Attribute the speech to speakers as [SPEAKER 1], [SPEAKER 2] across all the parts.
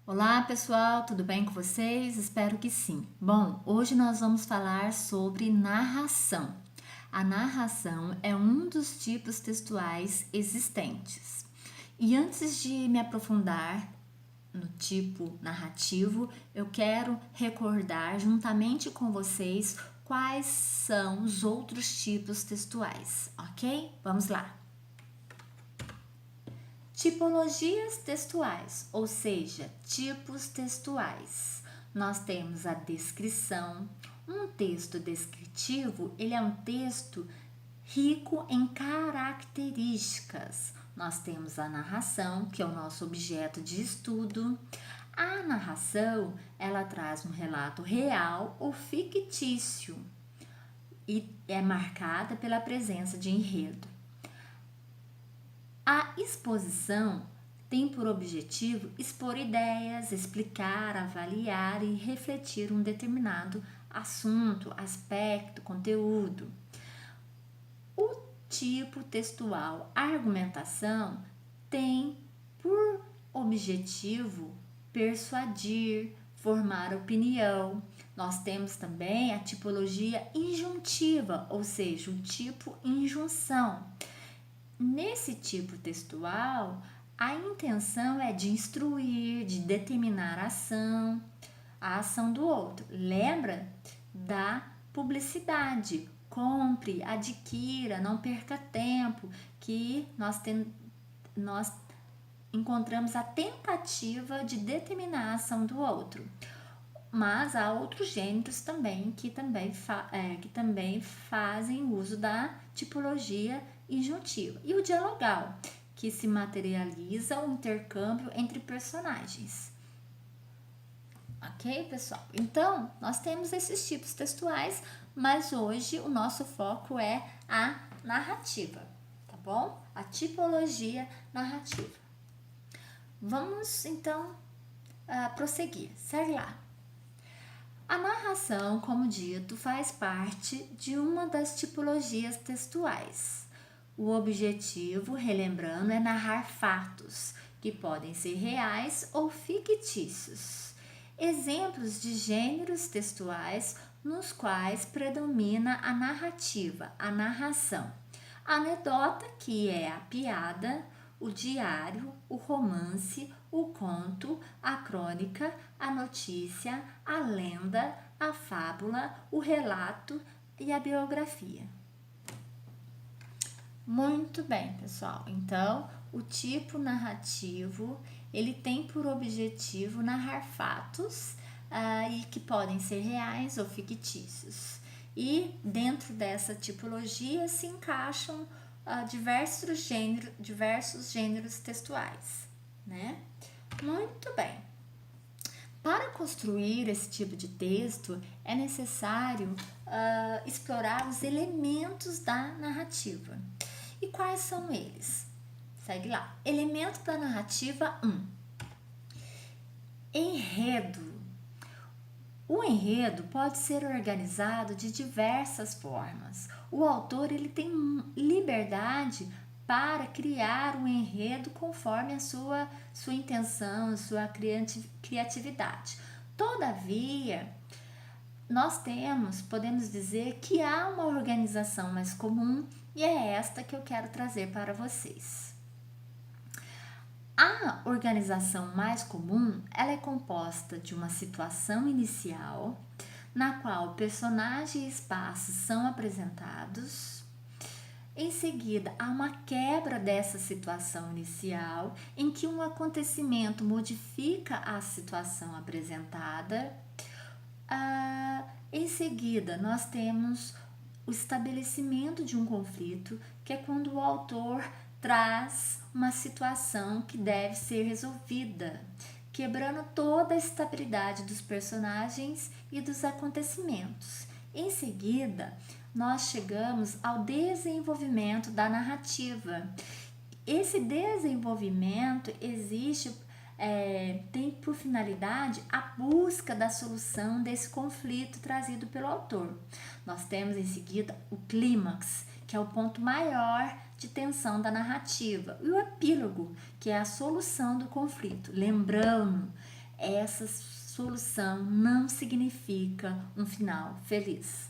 [SPEAKER 1] Olá pessoal, tudo bem com vocês? Espero que sim. Bom, hoje nós vamos falar sobre narração. A narração é um dos tipos textuais existentes. E antes de me aprofundar no tipo narrativo, eu quero recordar juntamente com vocês quais são os outros tipos textuais, ok? Vamos lá! Tipologias textuais, ou seja, tipos textuais. Nós temos a descrição. Um texto descritivo, ele é um texto rico em características. Nós temos a narração, que é o nosso objeto de estudo. A narração, ela traz um relato real ou fictício e é marcada pela presença de enredo. A exposição tem por objetivo expor ideias, explicar, avaliar e refletir um determinado assunto, aspecto, conteúdo. O tipo textual argumentação tem por objetivo persuadir, formar opinião. Nós temos também a tipologia injuntiva, ou seja, o tipo injunção. Nesse tipo textual, a intenção é de instruir, de determinar a ação do outro. Lembra da publicidade? Compre, adquira, não perca tempo, que nós encontramos a tentativa de determinar a ação do outro. Mas há outros gêneros também que também fazem uso da tipologia injuntiva. E o dialogal, que se materializa o intercâmbio entre personagens. Ok, pessoal? Então, nós temos esses tipos textuais, mas hoje o nosso foco é a narrativa, tá bom? A tipologia narrativa. Vamos, então, prosseguir. Segue lá. A narração, como dito, faz parte de uma das tipologias textuais. O objetivo, relembrando, é narrar fatos, que podem ser reais ou fictícios. Exemplos de gêneros textuais nos quais predomina a narrativa, a narração. A anedota, que é a piada, o diário, o romance, o conto, a crônica, a notícia, a lenda, a fábula, o relato e a biografia. Muito bem, pessoal. Então, o tipo narrativo, ele tem por objetivo narrar fatos e que podem ser reais ou fictícios. E dentro dessa tipologia se encaixam diversos gêneros textuais, né? Muito bem. Para construir esse tipo de texto, é necessário explorar os elementos da narrativa. E quais são eles? Segue lá. Elemento da narrativa 1. Enredo. O enredo pode ser organizado de diversas formas. O autor ele tem liberdade para criar um enredo conforme a sua intenção, a sua criatividade. Todavia, podemos dizer que há uma organização mais comum e é esta que eu quero trazer para vocês. A organização mais comum, ela é composta de uma situação inicial, na qual personagem e espaços são apresentados. Em seguida, há uma quebra dessa situação inicial, em que um acontecimento modifica a situação apresentada. Em seguida, nós temos o estabelecimento de um conflito, que é quando o autor traz uma situação que deve ser resolvida, quebrando toda a estabilidade dos personagens e dos acontecimentos. Em seguida, nós chegamos ao desenvolvimento da narrativa. Esse desenvolvimento tem por finalidade a busca da solução desse conflito trazido pelo autor. Nós temos em seguida o clímax, que é o ponto maior de tensão da narrativa, e o epílogo, que é a solução do conflito. Lembrando, essa solução não significa um final feliz.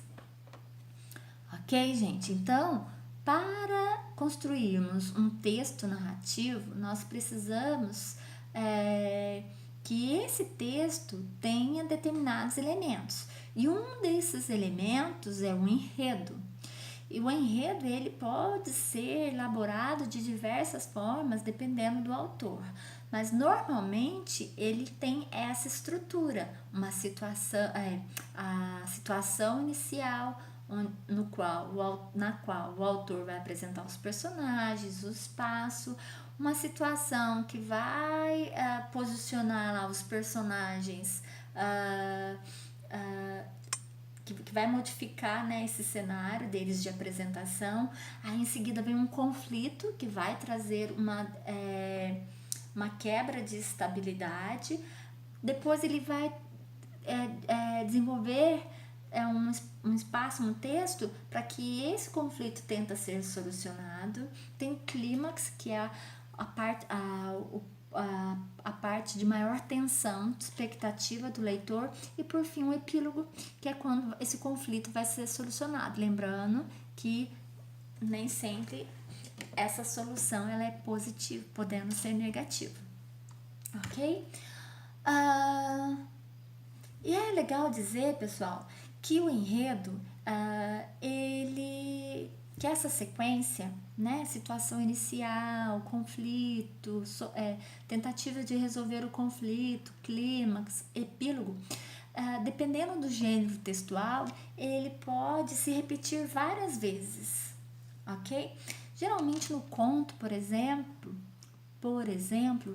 [SPEAKER 1] Ok, gente? Então, para construirmos um texto narrativo, nós precisamos que esse texto tenha determinados elementos. E um desses elementos é o enredo. E o enredo ele pode ser elaborado de diversas formas, dependendo do autor. Mas normalmente ele tem essa estrutura, uma situação, a situação inicial, na qual o autor vai apresentar os personagens, o espaço, uma situação que vai posicionar lá os personagens, que vai modificar, né, esse cenário deles de apresentação. Aí em seguida vem um conflito que vai trazer uma quebra de estabilidade. Depois ele vai desenvolver um espaço, um texto para que esse conflito tenta ser solucionado. Tem o clímax, que é a parte de maior tensão, de expectativa do leitor, e por fim o epílogo, que é quando esse conflito vai ser solucionado. Lembrando que nem sempre essa solução ela é positiva, podendo ser negativa, ok? E é legal dizer, pessoal, que o enredo, que essa sequência, né, situação inicial, conflito, tentativa de resolver o conflito, clímax, epílogo, dependendo do gênero textual, ele pode se repetir várias vezes, ok? Geralmente no conto, por exemplo,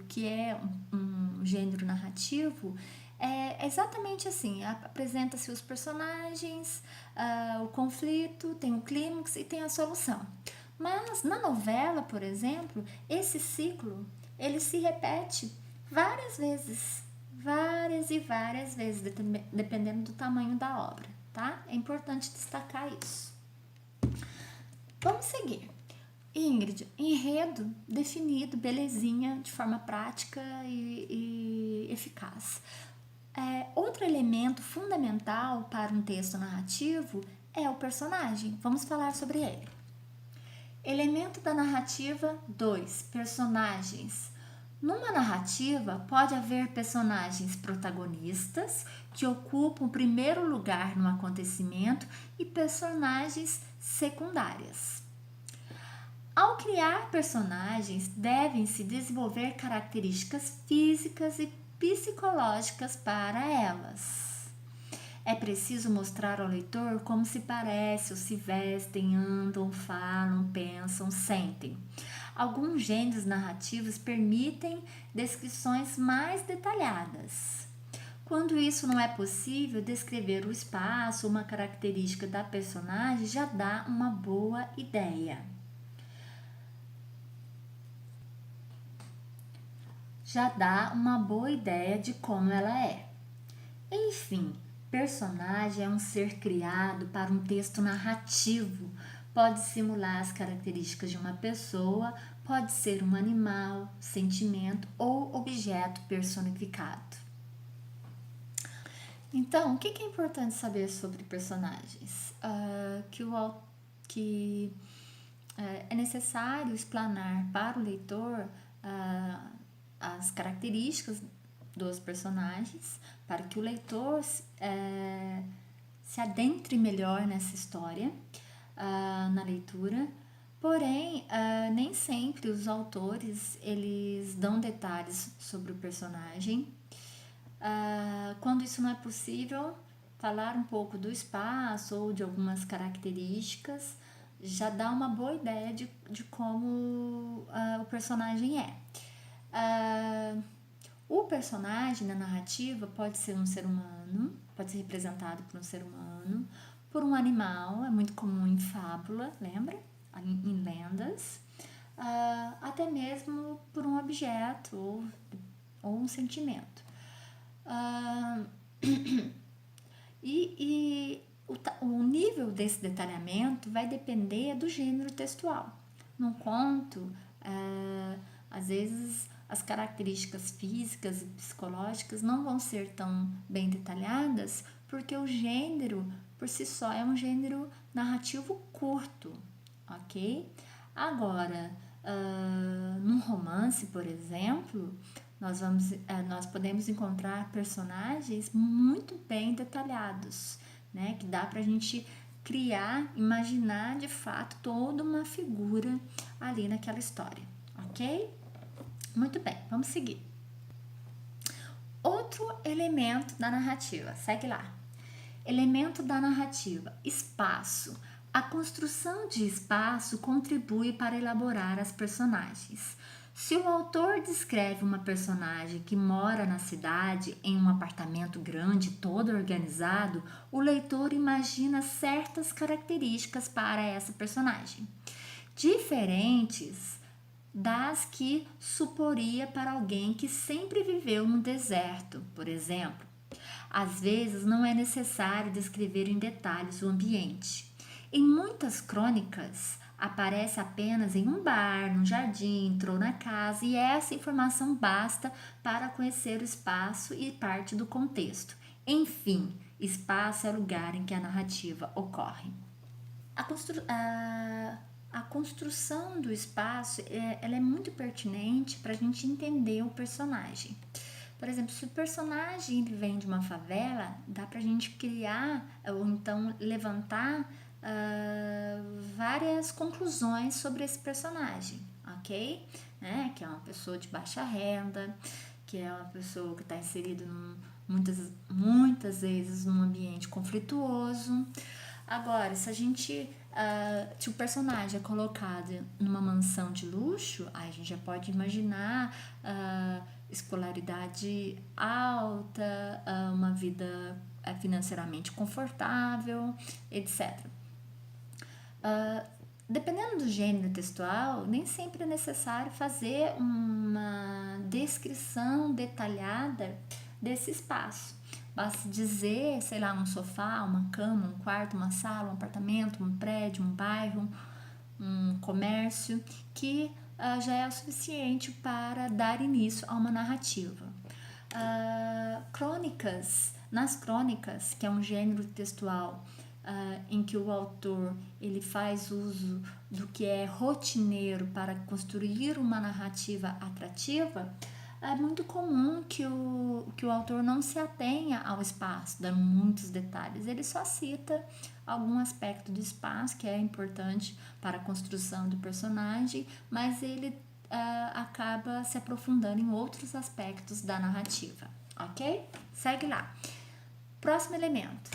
[SPEAKER 1] que é um gênero narrativo, é exatamente assim, apresenta-se os personagens, o conflito, tem o clímax e tem a solução. Mas na novela, por exemplo, esse ciclo, ele se repete várias vezes, várias e várias vezes, dependendo do tamanho da obra, tá? É importante destacar isso. Vamos seguir. Ingrid, enredo definido, belezinha, de forma prática e eficaz. Outro elemento fundamental para um texto narrativo é o personagem. Vamos falar sobre ele. Elemento da narrativa 2. Personagens. Numa narrativa, pode haver personagens protagonistas que ocupam o primeiro lugar no acontecimento e personagens secundárias. Ao criar personagens, devem-se desenvolver características físicas e psicológicas para elas. É preciso mostrar ao leitor como se parecem, ou se vestem, andam, falam, pensam, sentem. Alguns gêneros narrativos permitem descrições mais detalhadas. Quando isso não é possível, descrever o espaço, uma característica da personagem já dá uma boa ideia. De como ela é. Enfim, personagem é um ser criado para um texto narrativo. Pode simular as características de uma pessoa, pode ser um animal, sentimento ou objeto personificado. Então, o que é importante saber sobre personagens? Que é necessário explanar para o leitor as características dos personagens, para que o leitor se adentre melhor nessa história na leitura. Porém, nem sempre os autores eles dão detalhes sobre o personagem. Quando isso não é possível, falar um pouco do espaço ou de algumas características já dá uma boa ideia de como o personagem é. O personagem na narrativa pode ser um ser humano, pode ser representado por um ser humano, por um animal, é muito comum em fábula, lembra? Em lendas, até mesmo por um objeto ou um sentimento. O nível desse detalhamento vai depender do gênero textual. Num conto, às vezes as características físicas e psicológicas não vão ser tão bem detalhadas, porque o gênero, por si só, é um gênero narrativo curto, ok? Agora, num romance, por exemplo, nós podemos encontrar personagens muito bem detalhados, né? Que dá pra gente criar, imaginar de fato toda uma figura ali naquela história, ok? Muito bem, vamos seguir. Outro elemento da narrativa, segue lá. Elemento da narrativa, espaço. A construção de espaço contribui para elaborar as personagens. Se o autor descreve uma personagem que mora na cidade em um apartamento grande, todo organizado, o leitor imagina certas características para essa personagem, diferentes das que suporia para alguém que sempre viveu no deserto, por exemplo. Às vezes não é necessário descrever em detalhes o ambiente. Em muitas crônicas, aparece apenas em um bar, num jardim, entrou na casa e essa informação basta para conhecer o espaço e parte do contexto. Enfim, espaço é o lugar em que a narrativa ocorre. A construção do espaço ela é muito pertinente para a gente entender o personagem. Por exemplo, se o personagem ele vem de uma favela, dá pra gente criar ou então levantar várias conclusões sobre esse personagem, ok? Né? Que é uma pessoa de baixa renda, que é uma pessoa que está inserida muitas vezes num ambiente conflituoso. Agora, se o personagem é colocado numa mansão de luxo, aí a gente já pode imaginar escolaridade alta, uma vida financeiramente confortável, etc. Dependendo do gênero textual, nem sempre é necessário fazer uma descrição detalhada desse espaço. Basta dizer, sei lá, um sofá, uma cama, um quarto, uma sala, um apartamento, um prédio, um bairro, um comércio, que já é o suficiente para dar início a uma narrativa. Nas crônicas, que é um gênero textual em que o autor ele faz uso do que é rotineiro para construir uma narrativa atrativa, é muito comum que o autor não se atenha ao espaço, dando muitos detalhes. Ele só cita algum aspecto do espaço que é importante para a construção do personagem, mas ele acaba se aprofundando em outros aspectos da narrativa, ok? Segue lá. Próximo elemento.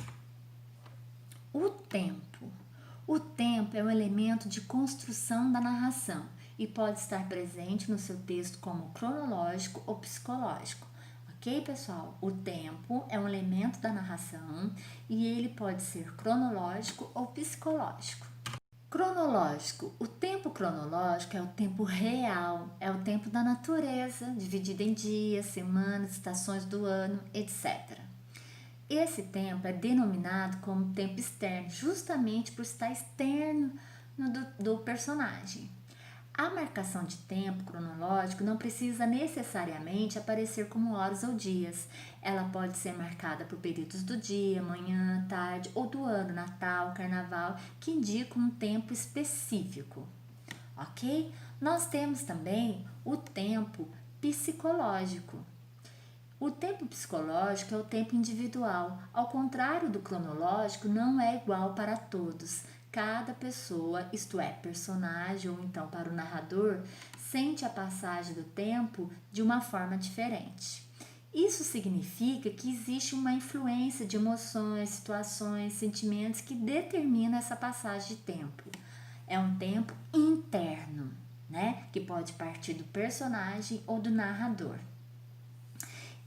[SPEAKER 1] O tempo. O tempo é um elemento de construção da narração e pode estar presente no seu texto como cronológico ou psicológico. Ok, pessoal? O tempo é um elemento da narração e ele pode ser cronológico ou psicológico. Cronológico. O tempo cronológico é o tempo real, é o tempo da natureza, dividido em dias, semanas, estações do ano, etc. Esse tempo é denominado como tempo externo, justamente por estar externo do personagem. A marcação de tempo cronológico não precisa necessariamente aparecer como horas ou dias. Ela pode ser marcada por períodos do dia, manhã, tarde ou do ano, Natal, Carnaval, que indicam um tempo específico. Ok? Nós temos também o tempo psicológico. O tempo psicológico é o tempo individual. Ao contrário do cronológico, não é igual para todos. Cada pessoa, isto é, personagem ou então para o narrador, sente a passagem do tempo de uma forma diferente. Isso significa que existe uma influência de emoções, situações, sentimentos que determina essa passagem de tempo. É um tempo interno, né? Que pode partir do personagem ou do narrador.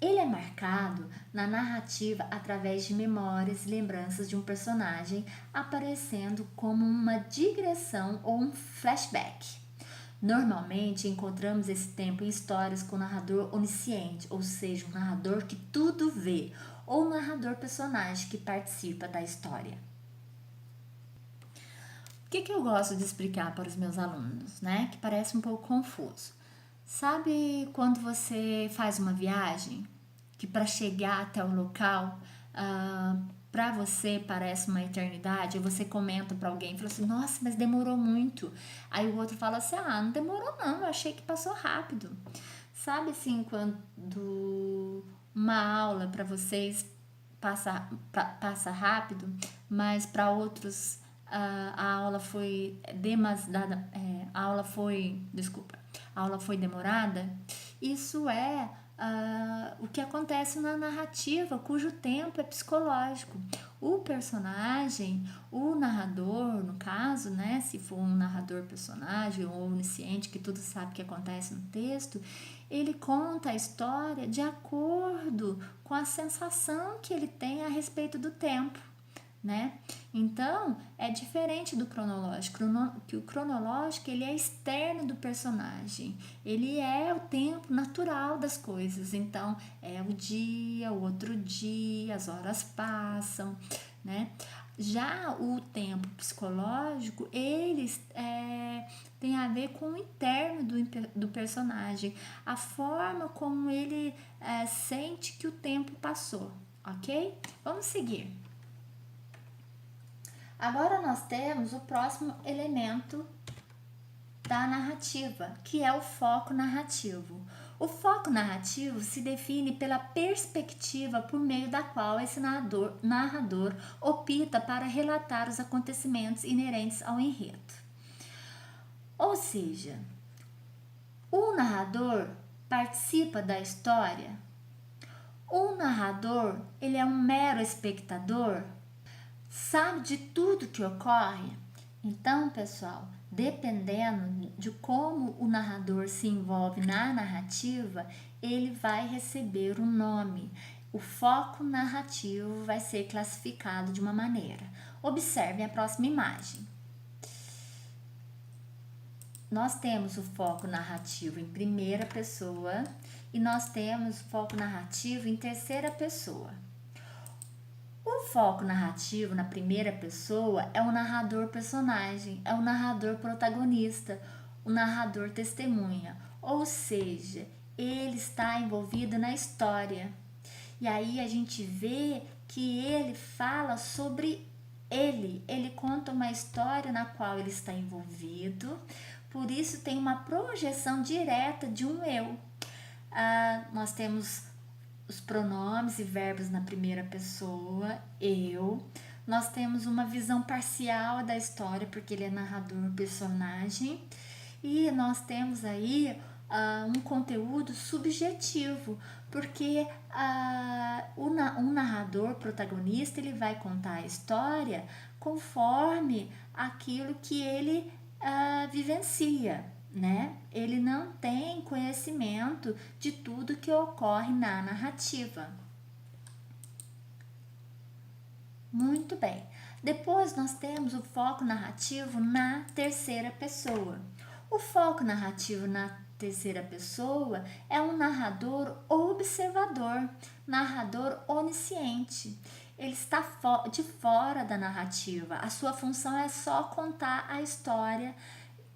[SPEAKER 1] Ele é marcado na narrativa através de memórias e lembranças de um personagem aparecendo como uma digressão ou um flashback. Normalmente encontramos esse tempo em histórias com narrador onisciente, ou seja, um narrador que tudo vê, ou um narrador personagem que participa da história. O que eu gosto de explicar para os meus alunos, né? Que parece um pouco confuso. Sabe quando você faz uma viagem que para chegar até o local, para você parece uma eternidade, e você comenta para alguém, fala assim, nossa, mas demorou muito. Aí o outro fala assim, não demorou não, eu achei que passou rápido. Sabe assim, quando uma aula para vocês passa rápido, mas para outros a aula foi demasiada, a aula foi demorada. Isso é o que acontece na narrativa, cujo tempo é psicológico. O personagem, o narrador, no caso, né, se for um narrador personagem ou onisciente que tudo sabe o que acontece no texto, ele conta a história de acordo com a sensação que ele tem a respeito do tempo, né? Então, é diferente do cronológico, que o cronológico ele é externo do personagem, ele é o tempo natural das coisas, então é o dia, o outro dia, as horas passam, né? Já o tempo psicológico, eles tem a ver com o interno do personagem, a forma como ele sente que o tempo passou, ok? Vamos seguir. Agora nós temos o próximo elemento da narrativa, que é o foco narrativo. O foco narrativo se define pela perspectiva por meio da qual esse narrador opta para relatar os acontecimentos inerentes ao enredo. Ou seja, o narrador participa da história. O narrador, ele é um mero espectador, sabe de tudo que ocorre. Então, pessoal, dependendo de como o narrador se envolve na narrativa, ele vai receber um nome. O foco narrativo vai ser classificado de uma maneira. Observem a próxima imagem. Nós temos o foco narrativo em primeira pessoa e nós temos o foco narrativo em terceira pessoa. O foco narrativo na primeira pessoa é o narrador personagem, é o narrador protagonista, o narrador testemunha, ou seja, ele está envolvido na história. E aí a gente vê que ele fala sobre ele conta uma história na qual ele está envolvido, por isso tem uma projeção direta de um eu. Nós temos os pronomes e verbos na primeira pessoa, eu. Nós temos uma visão parcial da história, porque ele é narrador, personagem. E nós temos aí um conteúdo subjetivo, porque um narrador protagonista ele vai contar a história conforme aquilo que ele vivencia, né? Ele não tem conhecimento de tudo que ocorre na narrativa. Muito bem. Depois nós temos o foco narrativo na terceira pessoa. O foco narrativo na terceira pessoa é um narrador observador, narrador onisciente. Ele está de fora da narrativa. A sua função é só contar a história,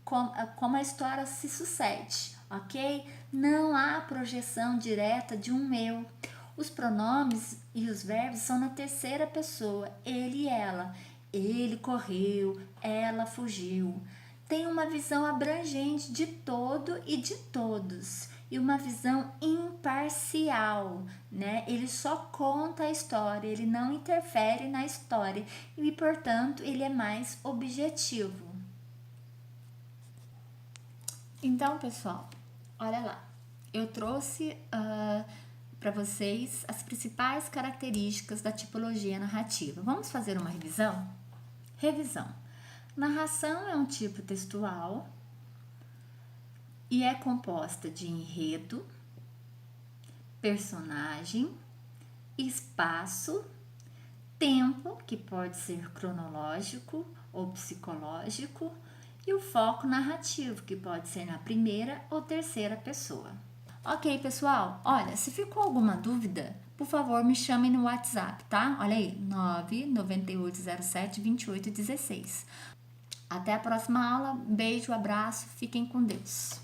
[SPEAKER 1] como a história se sucede, ok? Não há projeção direta de um eu. Os pronomes e os verbos são na terceira pessoa, ele e ela. Ele correu, ela fugiu. Tem uma visão abrangente de todo e de todos e uma visão imparcial, né? Ele só conta a história, ele não interfere na história e, portanto, ele é mais objetivo. Então, pessoal, olha lá, eu trouxe para vocês as principais características da tipologia narrativa. Vamos fazer uma revisão? Revisão. Narração é um tipo textual e é composta de enredo, personagem, espaço, tempo, que pode ser cronológico ou psicológico, e o foco narrativo, que pode ser na primeira ou terceira pessoa. Ok, pessoal? Olha, se ficou alguma dúvida, por favor, me chamem no WhatsApp, tá? Olha aí, 99807-2816. Até a próxima aula. Beijo, abraço, fiquem com Deus.